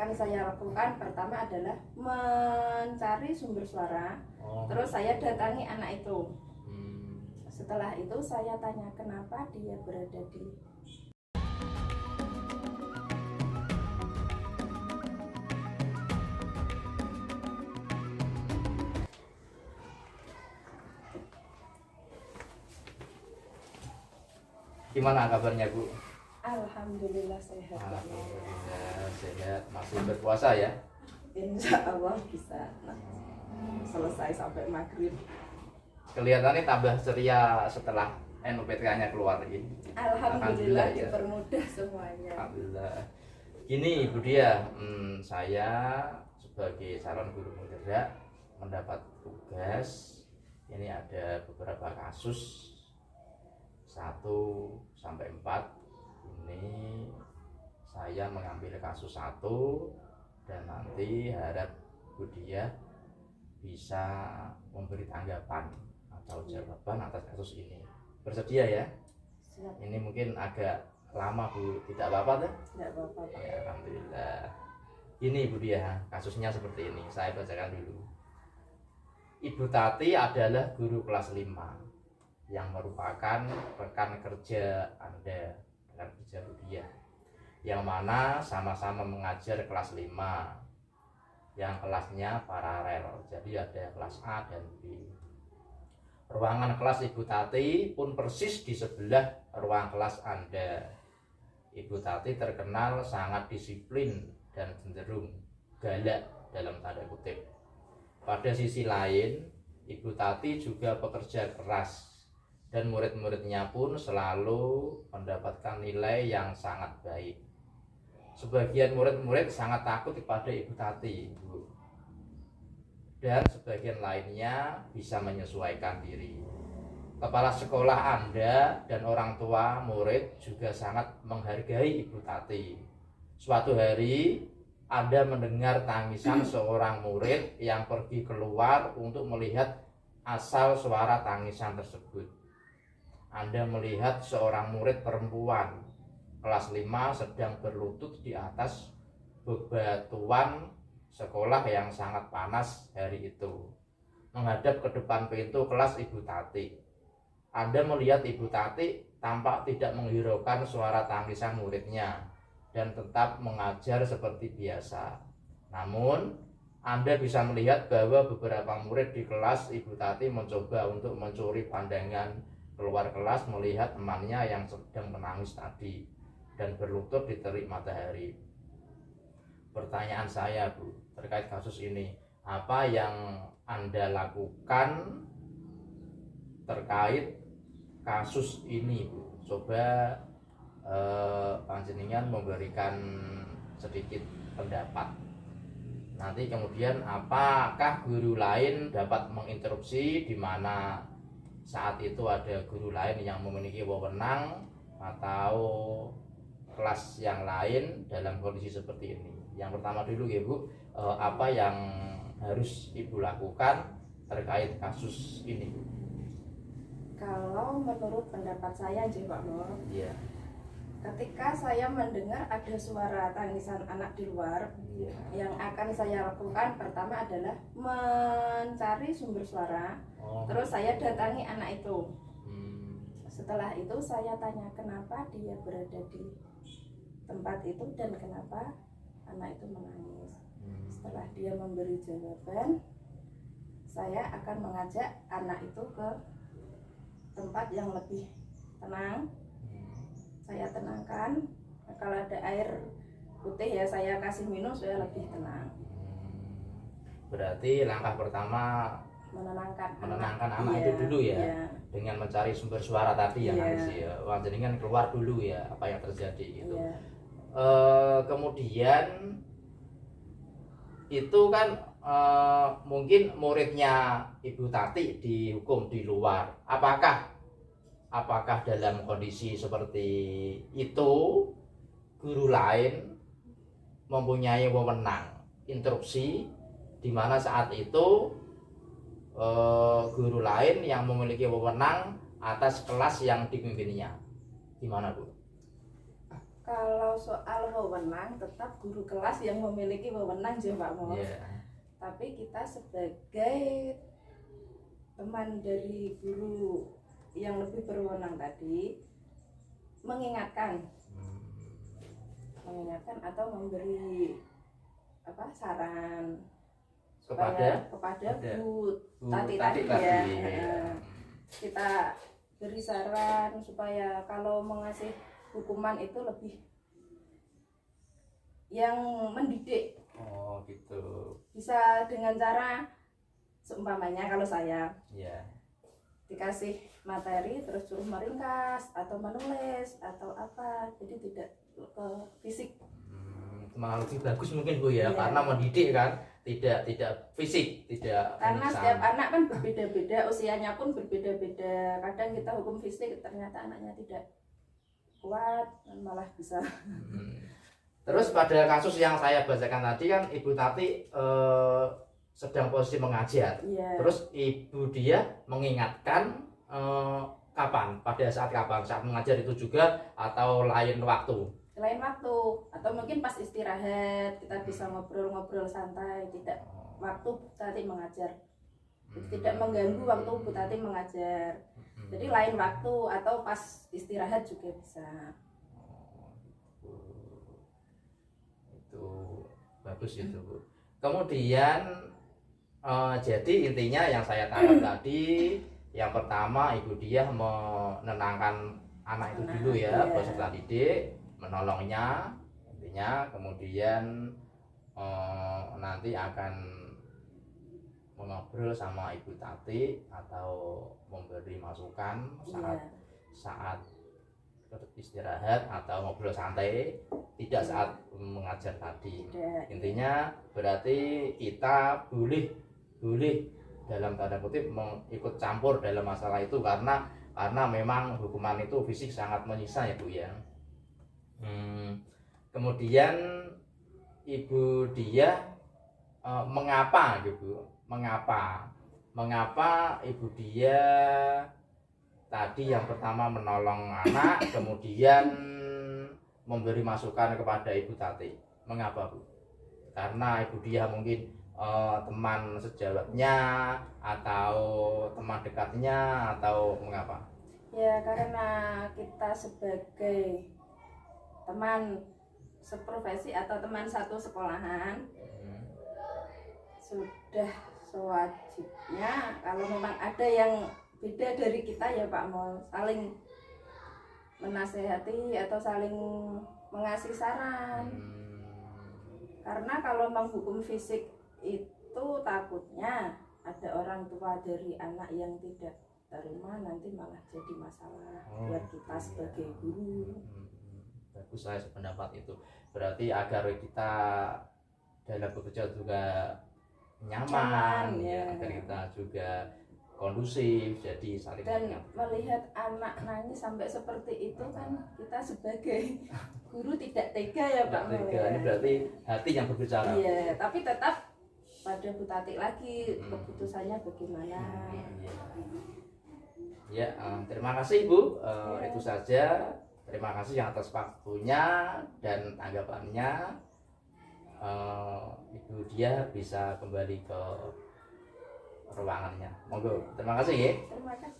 akan saya lakukan pertama adalah mencari sumber suara. Terus saya datangi anak itu. Setelah itu saya tanya kenapa dia berada di. Gimana kabarnya, Bu? Alhamdulillah sehat. Alhamdulillah sehat. Masih berpuasa ya? Insya Allah bisa selesai sampai maghrib. Kelihatannya tambah ceria setelah NUPTK-nya keluar ini. Alhamdulillah dipermudah semuanya. Alhamdulillah. Gini Bu Dia, saya sebagai calon guru penggerak mendapat tugas. Ini ada beberapa kasus 1 sampai 4. Ini saya mengambil kasus 1 dan nanti harap Bu Dia bisa memberi tanggapan atau jawaban atas kasus ini. Bersedia ya? Siap. Ini mungkin agak lama Bu, tidak apa-apa tuh? Tidak apa-apa. Ya, alhamdulillah. Ini Bu Dia, kasusnya seperti ini. Saya bacakan dulu. Ibu Tati adalah guru kelas 5 yang merupakan rekan kerja Anda, rekan kerja Bu Dia, yang mana sama-sama mengajar kelas 5, yang kelasnya paralel. Jadi ada kelas A dan B. Ruangan kelas Ibu Tati pun persis di sebelah ruang kelas Anda. Ibu Tati terkenal sangat disiplin dan cenderung galak dalam tanda kutip. Pada sisi lain, Ibu Tati juga pekerja keras dan murid-muridnya pun selalu mendapatkan nilai yang sangat baik. Sebagian murid-murid sangat takut kepada Ibu Tati, Bu. Dan sebagian lainnya bisa menyesuaikan diri. Kepala sekolah Anda dan orang tua murid juga sangat menghargai Ibu Tati. Suatu hari Anda mendengar tangisan seorang murid yang pergi keluar untuk melihat asal suara tangisan tersebut. Anda melihat seorang murid perempuan kelas 5 sedang berlutut di atas bebatuan sekolah yang sangat panas hari itu, menghadap ke depan pintu kelas Ibu Tati. Anda melihat Ibu Tati tampak tidak menghiraukan suara tangisan muridnya dan tetap mengajar seperti biasa. Namun, Anda bisa melihat bahwa beberapa murid di kelas Ibu Tati mencoba untuk mencuri pandangan keluar kelas melihat temannya yang sedang menangis tadi dan berlutut di terik matahari. Pertanyaan saya, Bu, terkait kasus ini, apa yang Anda lakukan terkait kasus ini, Bu? Coba panjenengan memberikan sedikit pendapat. Nanti kemudian apakah guru lain dapat menginterupsi di mana saat itu ada guru lain yang memiliki wewenang atau kelas yang lain dalam kondisi seperti ini. Yang pertama dulu ya Bu, apa yang harus Ibu lakukan terkait kasus ini, Bu? Kalau menurut pendapat saya, Pak Nur, Iya. ketika saya mendengar ada suara tangisan anak di luar, yang akan saya lakukan pertama adalah mencari sumber suara. Terus saya datangi anak itu. Setelah itu saya tanya kenapa dia berada di tempat itu dan kenapa anak itu menangis. Setelah dia memberi jawaban, saya akan mengajak anak itu ke tempat yang lebih tenang. Saya tenangkan, kalau ada air putih ya saya kasih minum supaya lebih tenang. Berarti langkah pertama menenangkan anak itu dulu ya, dengan mencari sumber suara tadi yang harus ya, panjenengan keluar dulu ya apa yang terjadi gitu. Kemudian itu kan mungkin muridnya Ibu Tati dihukum di luar. Apakah dalam kondisi seperti itu guru lain mempunyai wewenang interupsi, di mana saat itu guru lain yang memiliki wewenang atas kelas yang dipimpinnya? Gimana Bu? Kalau soal wewenang, tetap guru kelas yang memiliki wewenang ya Pak Mos. Tapi kita sebagai teman dari guru yang lebih berwenang tadi mengingatkan atau memberi saran kepada Bu Tati tadi ya. Kita beri saran supaya kalau mengasih hukuman itu lebih yang mendidik. Oh gitu. Bisa dengan cara seumpamanya kalau saya dikasih materi terus suruh meringkas atau menulis atau apa, jadi tidak ke fisik. Malah lebih bagus mungkin Bu ya, karena mendidik kan, tidak fisik, tidak. Karena setiap anak kan berbeda-beda, usianya pun berbeda-beda. Kadang kita hukum fisik ternyata anaknya tidak kuat, malah bisa. Terus pada kasus yang saya bacakan tadi kan Ibu Tati sedang posisi mengajar. Terus ibu dia mengingatkan kapan? Pada saat kapan? Saat mengajar itu juga atau lain waktu? Lain waktu, atau mungkin pas istirahat kita bisa ngobrol-ngobrol santai, tidak waktu Bu Tati mengajar, tidak mengganggu waktu Bu Tati mengajar. Jadi lain waktu atau pas istirahat juga bisa. Itu bagus itu Bu. Kemudian jadi intinya yang saya tangkap tadi, yang pertama ibu dia menenangkan anak itu dulu ya, peserta didik, menolongnya intinya, kemudian nanti akan mengobrol sama Ibu Tati atau memberi masukan saat istirahat atau ngobrol santai, tidak saat mengajar tadi. Intinya berarti kita boleh dalam tanda kutip ikut campur dalam masalah itu karena memang hukuman itu fisik sangat menyiksa ya Bu ya. Kemudian ibu dia mengapa gitu, mengapa ibu dia tadi yang pertama menolong anak, kemudian memberi masukan kepada Ibu Tati. Mengapa Bu? Karena ibu dia mungkin teman sejawatnya atau teman dekatnya atau mengapa? Ya karena kita sebagai teman seprofesi atau teman satu sekolahan sudah sewajibnya kalau memang ada yang beda dari kita ya Pak, mau saling menasehati atau saling mengasih saran. Karena kalau menghukum fisik itu takutnya ada orang tua dari anak yang tidak terima, nanti malah jadi masalah buat kita sebagai guru. Bagus, saya sependapat itu. Berarti agar kita dalam bekerja juga nyaman ya, agar kita juga kondusif, jadi saling dan melihat anak nangis sampai seperti itu kan kita sebagai guru tidak tega ya Pak. Ini berarti hati yang berbicara. Iya, tapi tetap pada Bu Tati lagi keputusannya bagaimana. Ya, terima kasih Bu. Itu saja. Terima kasih yang atas waktunya dan tanggapannya. Ibu dia bisa kembali ke ruangannya. Monggo. Terima kasih ya. Terima kasih.